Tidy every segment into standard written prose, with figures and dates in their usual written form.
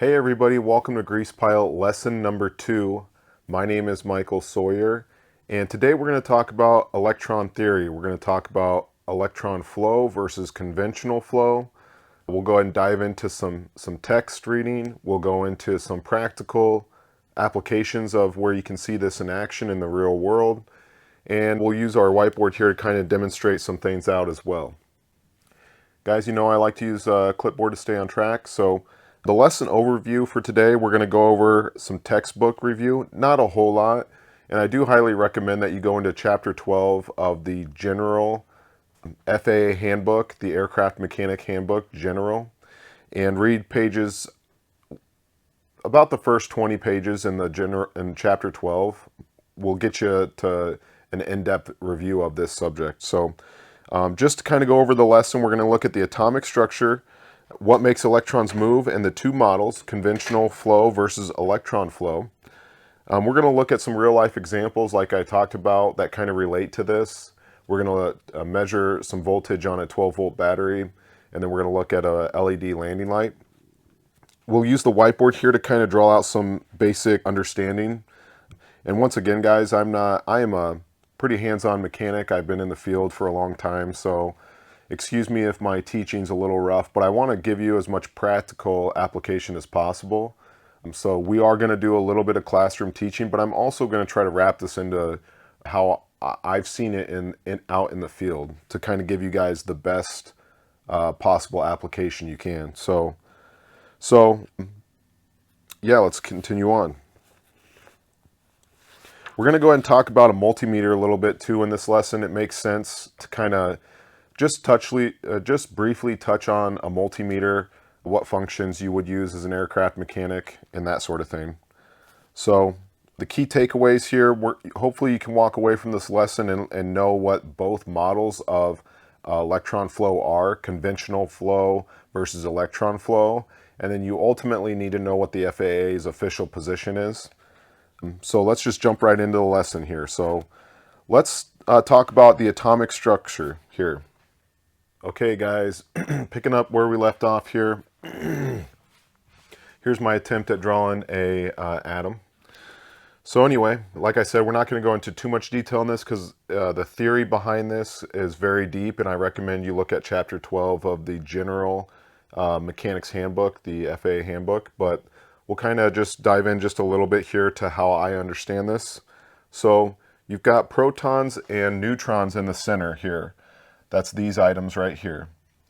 Hey everybody, welcome to Grease Pilot lesson number 2. My name is Michael Sawyer, and today we're going to talk about electron theory. We're going to talk about electron flow versus conventional flow. We'll go ahead and dive into some text reading. We'll go into some practical applications of where you can see this in action in the real world. And we'll use our whiteboard here to kind of demonstrate some things out as well. Guys, you know I like to use a clipboard to stay on track, so the lesson overview for today, we're going to go over some textbook review, not a whole lot, and I do highly recommend that you go into chapter 12 of the general FAA handbook, the Aircraft Mechanic Handbook General, and read pages, about the first 20 pages in chapter 12 will get you to an in-depth review of this subject. So just to kind of go over the lesson, we're going to look at the atomic structure, what makes electrons move, and the two models, conventional flow versus electron flow. We're going to look at some real-life examples like I talked about that kind of relate to this. We're going to measure some voltage on a 12-volt battery, and then we're going to look at a LED landing light. We'll use the whiteboard here to kind of draw out some basic understanding. And once again, guys, I am a pretty hands-on mechanic. I've been in the field for a long time, so excuse me if my teaching's a little rough, but I want to give you as much practical application as possible. So we are going to do a little bit of classroom teaching, but I'm also going to try to wrap this into how I've seen it out in the field to kind of give you guys the best possible application you can. So yeah, let's continue on. We're going to go ahead and talk about a multimeter a little bit too in this lesson. It makes sense to kind of just briefly touch on a multimeter, what functions you would use as an aircraft mechanic, and that sort of thing. So the key takeaways here, hopefully you can walk away from this lesson and know what both models of electron flow are, conventional flow versus electron flow, and then you ultimately need to know what the FAA's official position is. So let's just jump right into the lesson here. So let's talk about the atomic structure here. Okay, guys, picking up where we left off here. Here's my attempt at drawing a atom. So anyway, like I said, we're not going to go into too much detail in this because the theory behind this is very deep, and I recommend you look at chapter 12 of the general mechanics handbook, the FAA handbook. But we'll kind of just dive in just a little bit here to how I understand this. So you've got protons and neutrons in the center here. That's these items right here.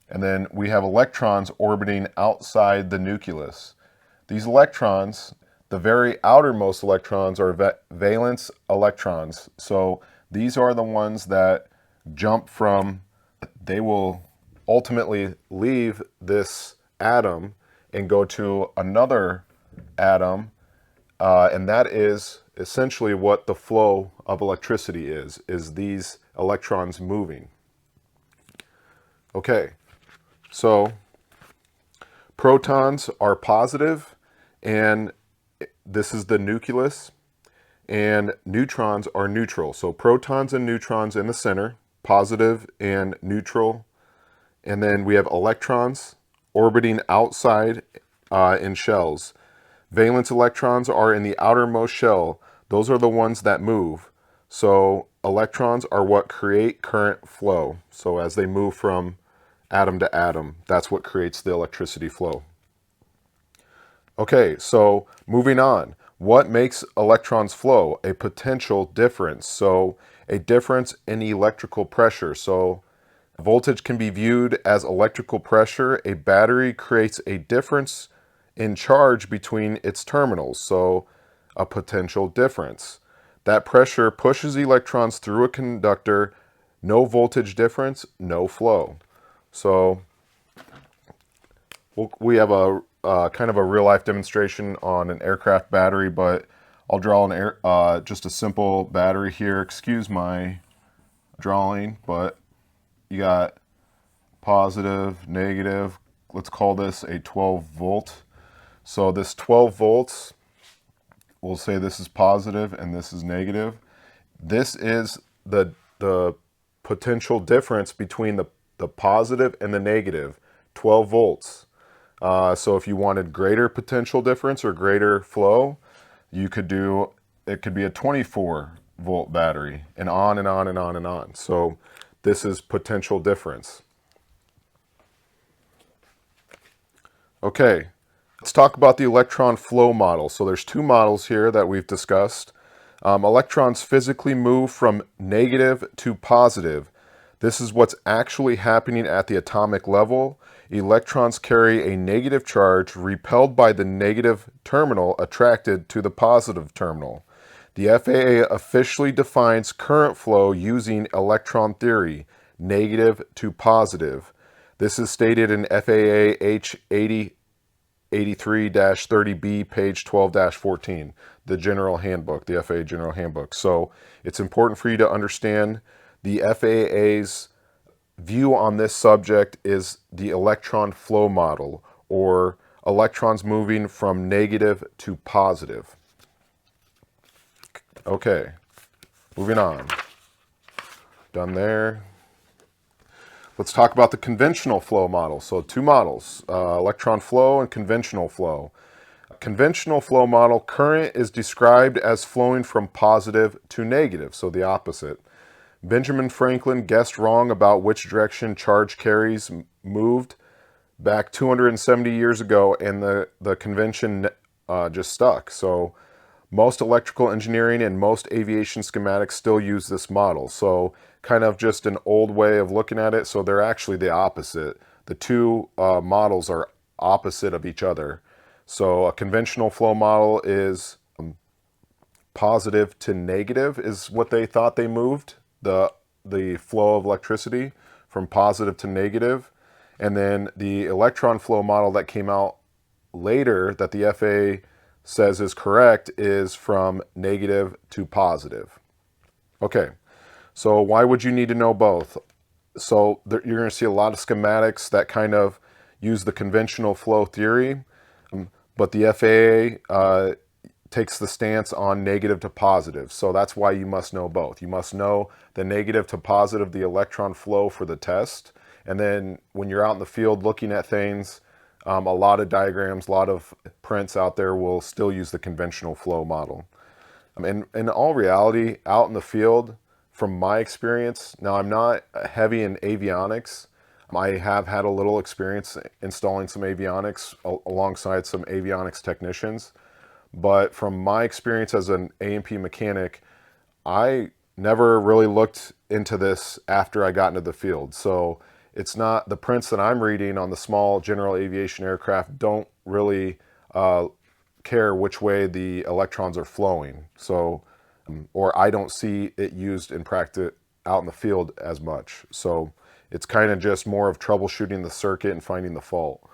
And then we have electrons orbiting outside the nucleus. These electrons, the very outermost electrons, are valence electrons. So these are the ones that jump from, they will ultimately leave this atom and go to another atom. And that is essentially what the flow of electricity is these electrons moving. Okay, so protons are positive, and this is the nucleus, and neutrons are neutral. So protons and neutrons in the center, positive and neutral, and then we have electrons orbiting outside in shells. Valence electrons are in the outermost shell. Those are the ones that move. So electrons are what create current flow. So as they move from atom to atom, that's what creates the electricity flow. Okay, so moving on. What makes electrons flow? A potential difference. So a difference in electrical pressure. So voltage can be viewed as electrical pressure. A battery creates a difference in charge between its terminals. So a potential difference. That pressure pushes electrons through a conductor. No voltage difference, no flow. So we have a kind of a real-life demonstration on an aircraft battery, but I'll draw just a simple battery here. Excuse my drawing, but you got positive, negative. Let's call this a 12 volt. So this 12 volts, we'll say this is positive and this is negative. This is the potential difference between the positive and the negative, 12 volts. So if you wanted greater potential difference or greater flow, you could do, it could be a 24-volt battery, and on and on and on and on. So this is potential difference. Okay, let's talk about the electron flow model. So there's two models here that we've discussed. Electrons physically move from negative to positive. This is what's actually happening at the atomic level. Electrons carry a negative charge repelled by the negative terminal attracted to the positive terminal. The FAA officially defines current flow using electron theory, negative to positive. This is stated in FAA-H-8083-30B, page 12-14, the General Handbook, the FAA General Handbook. So it's important for you to understand the FAA's view on this subject is the electron flow model, or electrons moving from negative to positive. Okay, moving on. Done there. Let's talk about the conventional flow model. So two models, electron flow and conventional flow. A conventional flow model, current is described as flowing from positive to negative, so the opposite. Benjamin Franklin guessed wrong about which direction charge carries moved back 270 years ago, and the convention just stuck. So most electrical engineering and most aviation schematics still use this model. So kind of just an old way of looking at it. So they're actually the opposite. The two models are opposite of each other. So a conventional flow model is positive to negative is what they thought they moved, the flow of electricity from positive to negative. And then the electron flow model that came out later that the FAA says is correct is from negative to positive. Okay, so why would you need to know both? So you're going to see a lot of schematics that kind of use the conventional flow theory, but the FAA takes the stance on negative to positive. So that's why you must know both. You must know the negative to positive, the electron flow for the test. And then when you're out in the field looking at things, a lot of diagrams, a lot of prints out there will still use the conventional flow model. And in all reality, out in the field, from my experience, now I'm not heavy in avionics. I have had a little experience installing some avionics alongside some avionics technicians. But from my experience as an A&P mechanic, I never really looked into this after I got into the field. So it's not, the prints that I'm reading on the small general aviation aircraft don't really care which way the electrons are flowing. So, or I don't see it used in practice out in the field as much. So it's kind of just more of troubleshooting the circuit and finding the fault,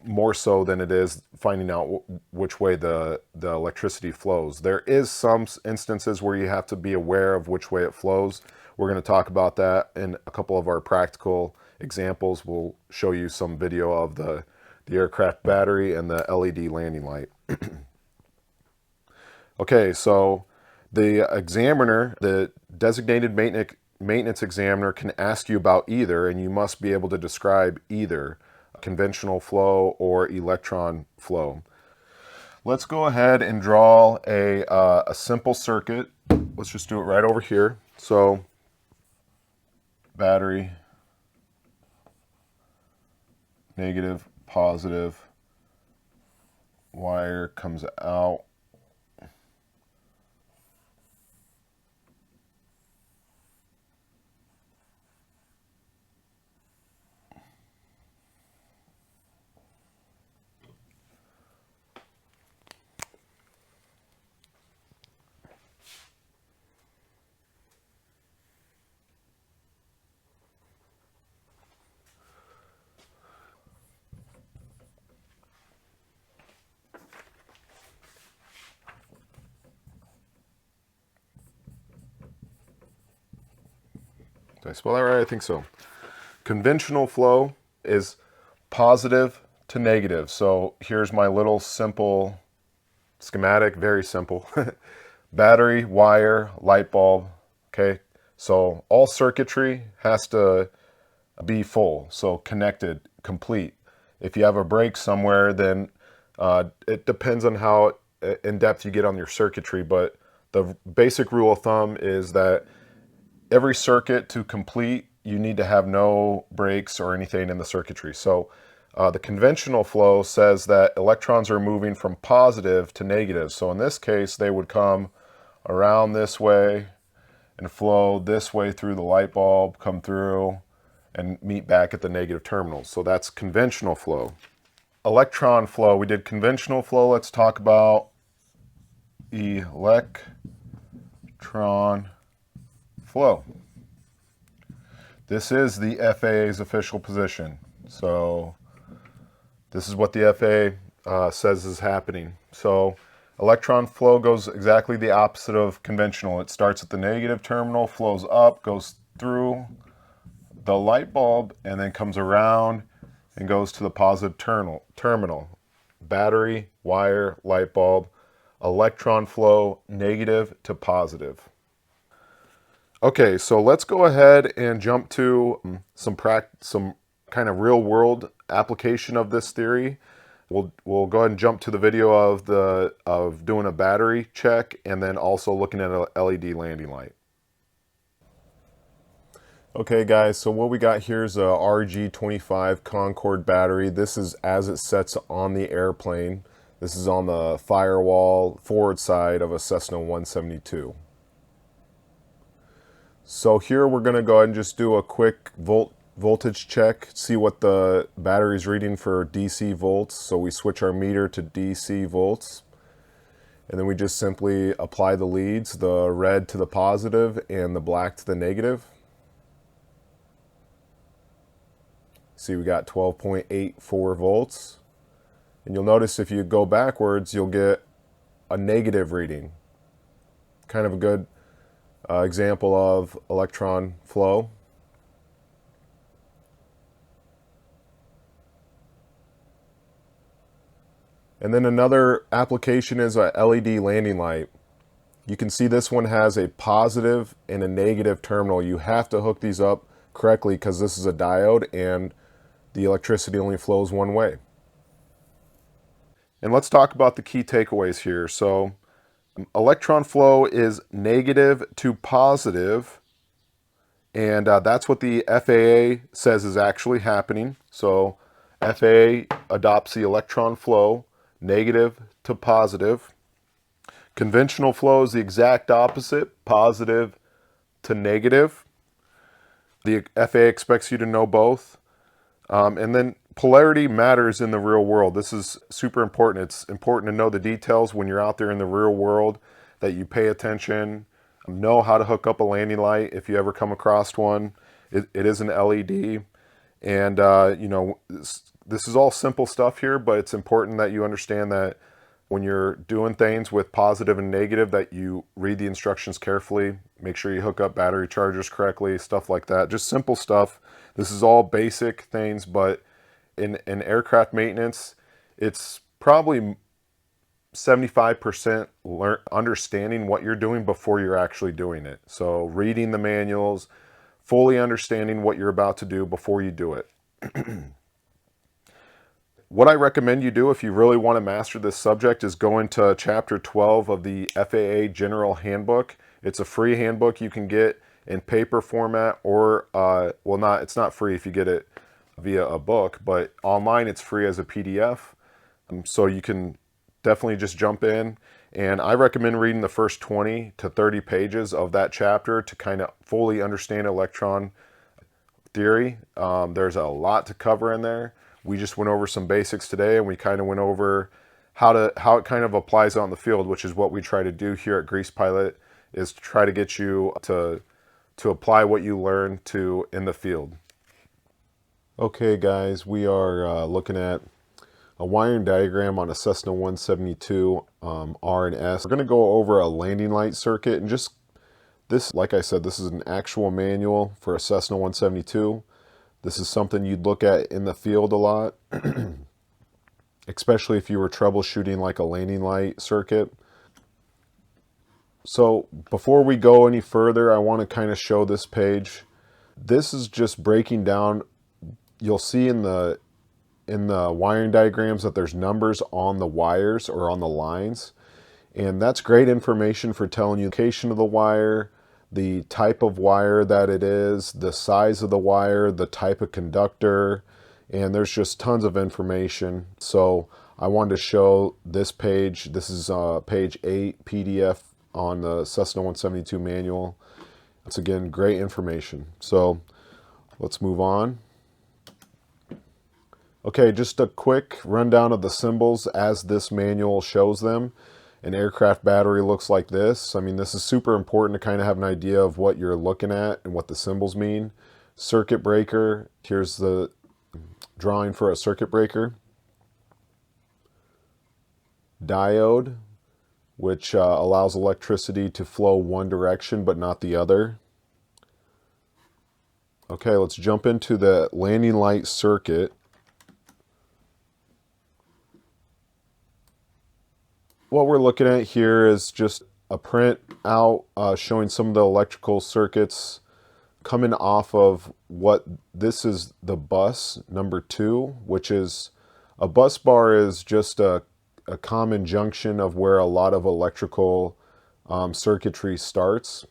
more so than it is finding out which way the electricity flows. There is some instances where you have to be aware of which way it flows. We're going to talk about that in a couple of our practical examples. We'll show you some video of the aircraft battery and the LED landing light. Okay, so the examiner, the designated maintenance examiner, can ask you about either, and you must be able to describe either conventional flow or electron flow. Let's go ahead and draw a simple circuit. Let's just do it right over here. So battery, negative, positive, wire comes out. Did I spell that right? I think so. Conventional flow is positive to negative. So here's my little simple schematic, very simple. Battery, wire, light bulb, okay? So all circuitry has to be full, so connected, complete. If you have a break somewhere, then it depends on how in depth you get on your circuitry, but the basic rule of thumb is that every circuit to complete, you need to have no breaks or anything in the circuitry. So the conventional flow says that electrons are moving from positive to negative. So in this case, they would come around this way and flow this way through the light bulb, come through, and meet back at the negative terminals. So that's conventional flow. Electron flow, we did conventional flow. Let's talk about electron flow. This is the FAA's official position. So this is what the FAA says is happening. So electron flow goes exactly the opposite of conventional. It starts at the negative terminal, flows up, goes through the light bulb, and then comes around and goes to the positive terminal. Battery, wire, light bulb. Electron flow, negative to positive. Okay, so let's go ahead and jump to some kind of real world application of this theory. We'll go ahead and jump to the video of doing a battery check, and then also looking at an LED landing light. Okay guys, so what we got here is a RG25 Concorde battery. This is as it sets on the airplane. This is on the firewall forward side of a Cessna 172. So here we're going to go ahead and just do a quick voltage check, see what the battery's reading for DC volts. So we switch our meter to DC volts, and then we just simply apply the leads, the red to the positive and the black to the negative. See, we got 12.84 volts. And you'll notice if you go backwards, you'll get a negative reading. Kind of a good example of electron flow. And then another application is a LED landing light. You can see this one has a positive and a negative terminal. You have to hook these up correctly because this is a diode and the electricity only flows one way. And let's talk about the key takeaways here. So electron flow is negative to positive, and that's what the FAA says is actually happening. So FAA adopts the electron flow, negative to positive. Conventional flow is the exact opposite, positive to negative. The FAA expects you to know both. And then polarity matters in the real world. This is super important. It's important to know the details when you're out there in the real world, that you pay attention, know how to hook up a landing light if you ever come across one. It is an LED. And, you know, this is all simple stuff here, but it's important that you understand that when you're doing things with positive and negative, that you read the instructions carefully, make sure you hook up battery chargers correctly, stuff like that. Just simple stuff. This is all basic things, but in aircraft maintenance, it's probably 75% understanding what you're doing before you're actually doing it. So reading the manuals, fully understanding what you're about to do before you do it. What I recommend you do if you really want to master this subject is go into Chapter 12 of the FAA General Handbook. It's a free handbook you can get in paper format, or well, it's not free if you get it via a book, but online it's free as a PDF. So you can definitely just jump in, and I recommend reading the first 20 to 30 pages of that chapter to kind of fully understand electron theory. There's a lot to cover in there. We just went over some basics today, and we kind of went over how it kind of applies out in the field, which is what we try to do here at Grease Pilot, is to try to get you to apply what you learn to in the field. Okay guys, we are looking at a wiring diagram on a Cessna 172 R and S. We're going to go over a landing light circuit, and just this, like I said, this is an actual manual for a Cessna 172. This is something you'd look at in the field a lot, especially if you were troubleshooting like a landing light circuit. So before we go any further, I want to kind of show this page. This is just breaking down. You'll see in the in the wiring diagrams that there's numbers on the wires or on the lines. And that's great information for telling you the location of the wire, the type of wire that it is, the size of the wire, the type of conductor, and there's just tons of information. So I wanted to show this page. This is page 8 PDF on the Cessna 172 manual. It's again great information. So let's move on. Okay, just a quick rundown of the symbols as this manual shows them. An aircraft battery looks like this. I mean, this is super important to kind of have an idea of what you're looking at and what the symbols mean. Circuit breaker, here's the drawing for a circuit breaker. Diode, which allows electricity to flow one direction but not the other. Okay, let's jump into the landing light circuit. What we're looking at here is just a print out showing some of the electrical circuits coming off of what this is, the bus number 2, which is a bus bar is just a common junction of where a lot of electrical circuitry starts.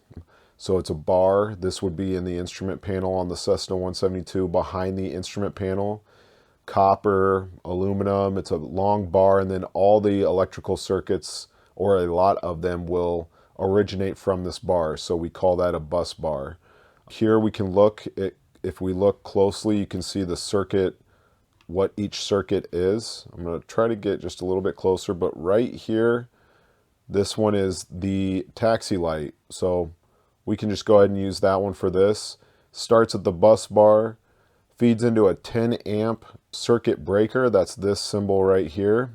So it's a bar. This would be in the instrument panel on the Cessna 172 behind the instrument panel. Copper, aluminum, it's a long bar, and then all the electrical circuits, or a lot of them, will originate from this bar. So we call that a bus bar. Here we can look, if we look closely, you can see the circuit, what each circuit is. I'm going to try to get just a little bit closer, but right here, this one is the taxi light. So we can just go ahead and use that one for this. Starts at the bus bar, feeds into a 10 amp circuit breaker. That's this symbol right here.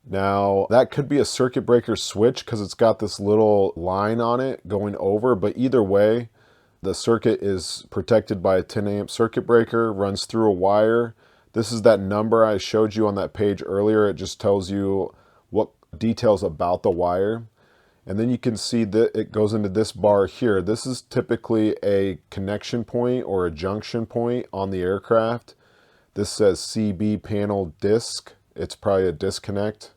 Now that could be a circuit breaker switch because it's got this little line on it going over, but either way, the circuit is protected by a 10 amp circuit breaker, runs through a wire. This is that number I showed you on that page earlier. It just tells you what details about the wire. And then you can see that it goes into this bar here. This is typically a connection point or a junction point on the aircraft. This says CB panel disc. It's probably a disconnect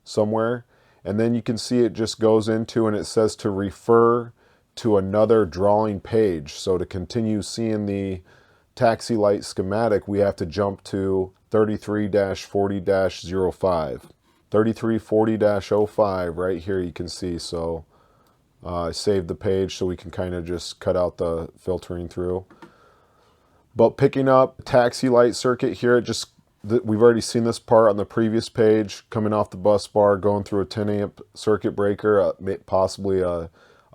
somewhere. And then you can see it just goes into, and it says to refer to another drawing page. So to continue seeing the taxi light schematic, we have to jump to 33-40-05. 3340-05 right here you can see. So I saved the page so we can kind of just cut out the filtering through. But picking up taxi light circuit here, it just, we've already seen this part on the previous page, coming off the bus bar, going through a 10 amp circuit breaker, possibly a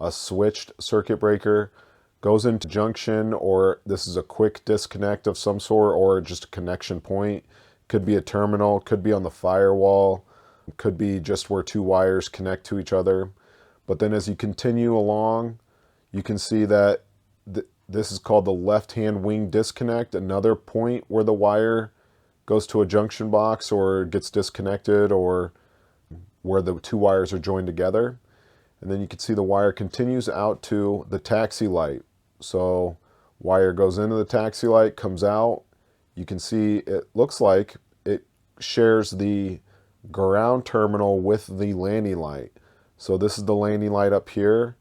switched circuit breaker, goes into junction, or this is a quick disconnect of some sort, or just a connection point. Could be a terminal, could be on the firewall, could be just where two wires connect to each other. But then as you continue along, you can see that this is called the left-hand wing disconnect, another point where the wire goes to a junction box or gets disconnected, or where the two wires are joined together. And then you can see the wire continues out to the taxi light. So wire goes into the taxi light, comes out. You can see it looks like it shares the ground terminal with the landing light. So this is the landing light up here,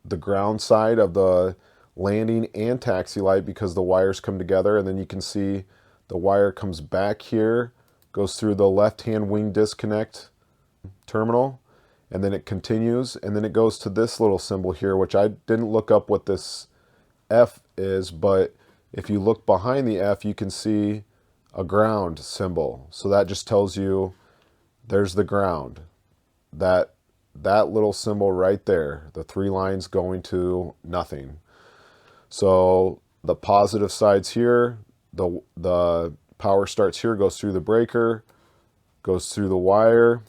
the ground side of the landing and taxi light, because the wires come together. And then you can see the wire comes back here, goes through the left-hand wing disconnect terminal, and then it continues, and then it goes to this little symbol here, which I didn't look up what this F is, but if you look behind the F, you can see a ground symbol. So that just tells you there's the ground. That little symbol right there, the 3 lines going to nothing. So the positive side's here, the power starts here, goes through the breaker, goes through the wire,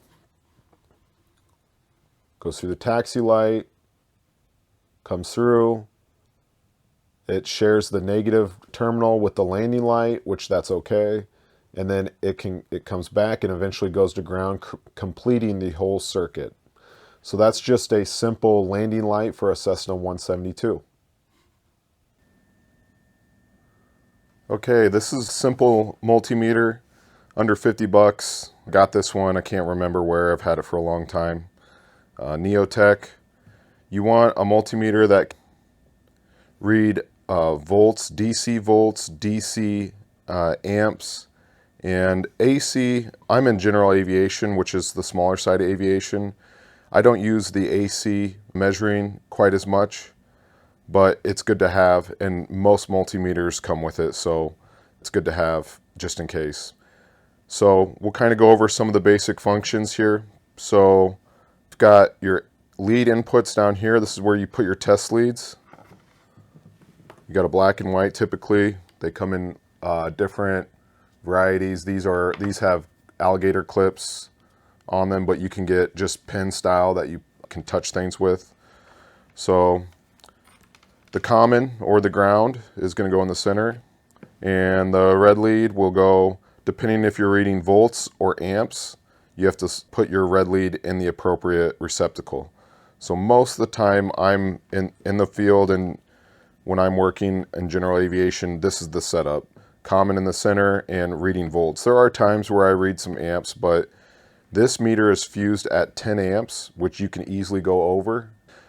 goes through the taxi light, comes through. It shares the negative terminal with the landing light, which that's okay. And then it comes back and eventually goes to ground, completing the whole circuit. So that's just a simple landing light for a Cessna 172. Okay, this is a simple multimeter, under 50 bucks. Got this one, I can't remember where, I've had it for a long time. Neotech. You want a multimeter that can read volts, DC amps, and AC. I'm in general aviation, which is the smaller side of aviation. I don't use the AC measuring quite as much, but it's good to have, and most multimeters come with it, so it's good to have just in case. So we'll kind of go over some of the basic functions here. So you've got your lead inputs down here. This is where you put your test leads. You got a black and white typically. They come in different varieties. These have alligator clips on them, but you can get just pin style that you can touch things with. So the common or the ground is going to go in the center, and the red lead will go, depending if you're reading volts or amps, you have to put your red lead in the appropriate receptacle. So most of the time I'm in the field, and when I'm working in general aviation, this is the setup. Common in the center and reading volts. There are times where I read some amps, but this meter is fused at 10 amps, which you can easily go over.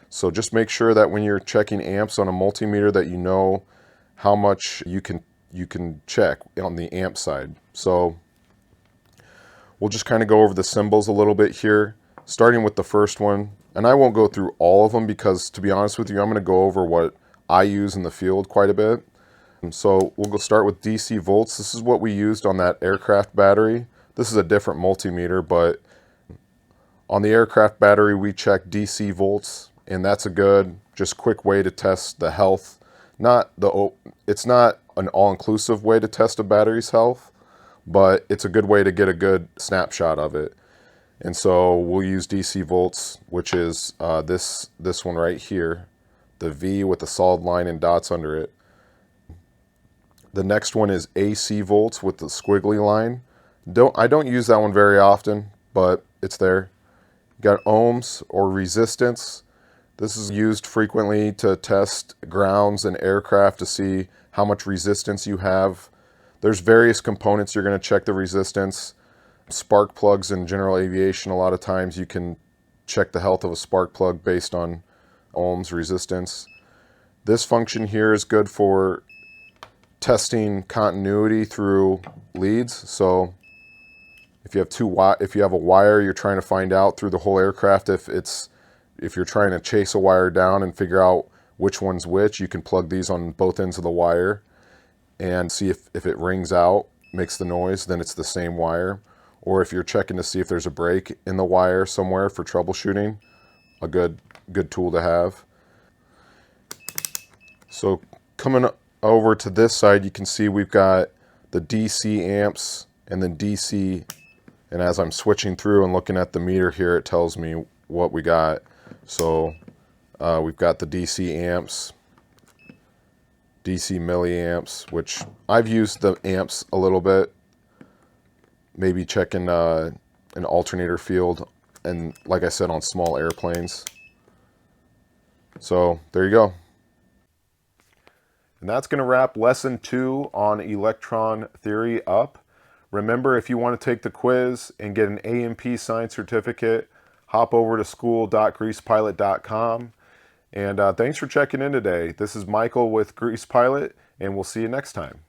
So just make sure that when you're checking amps on a multimeter that you know how much you can check on the amp side. So we'll just kind of go over the symbols a little bit here, starting with the first one. And I won't go through all of them because, to be honest with you, I'm going to go over what I use in the field quite a bit. And so we'll go start with DC volts. This is what we used on that aircraft battery. This is a different multimeter, but on the aircraft battery we check DC volts, and that's a good, just quick way to test the health. It's not an all-inclusive way to test a battery's health, but it's a good way to get a good snapshot of it. And so we'll use DC volts, which is this one right here, the V with the solid line and dots under it. The next one is AC volts with the squiggly line. I don't use that one very often, but it's there. You got ohms or resistance. This is used frequently to test grounds and aircraft to see how much resistance you have. There's various components you're going to check the resistance. Spark plugs in general aviation, a lot of times you can check the health of a spark plug based on ohms resistance. This function here is good for testing continuity through leads. So if you have a wire, you're trying to find out through the whole aircraft if you're trying to chase a wire down and figure out which one's which, you can plug these on both ends of the wire and see if it rings out, makes the noise, then it's the same wire. Or if you're checking to see if there's a break in the wire somewhere for troubleshooting, a good tool to have. So coming over to this side, you can see we've got the DC amps and then DC, and as I'm switching through and looking at the meter here, it tells me what we got. So we've got the DC amps, DC milliamps, which I've used the amps a little bit, maybe checking an alternator field, and like I said, on small airplanes. So there you go. And that's going to wrap lesson 2 on electron theory up. Remember, if you want to take the quiz and get an A&P science certificate, hop over to school.greasepilot.com. And thanks for checking in today. This is Michael with Grease Pilot, and we'll see you next time.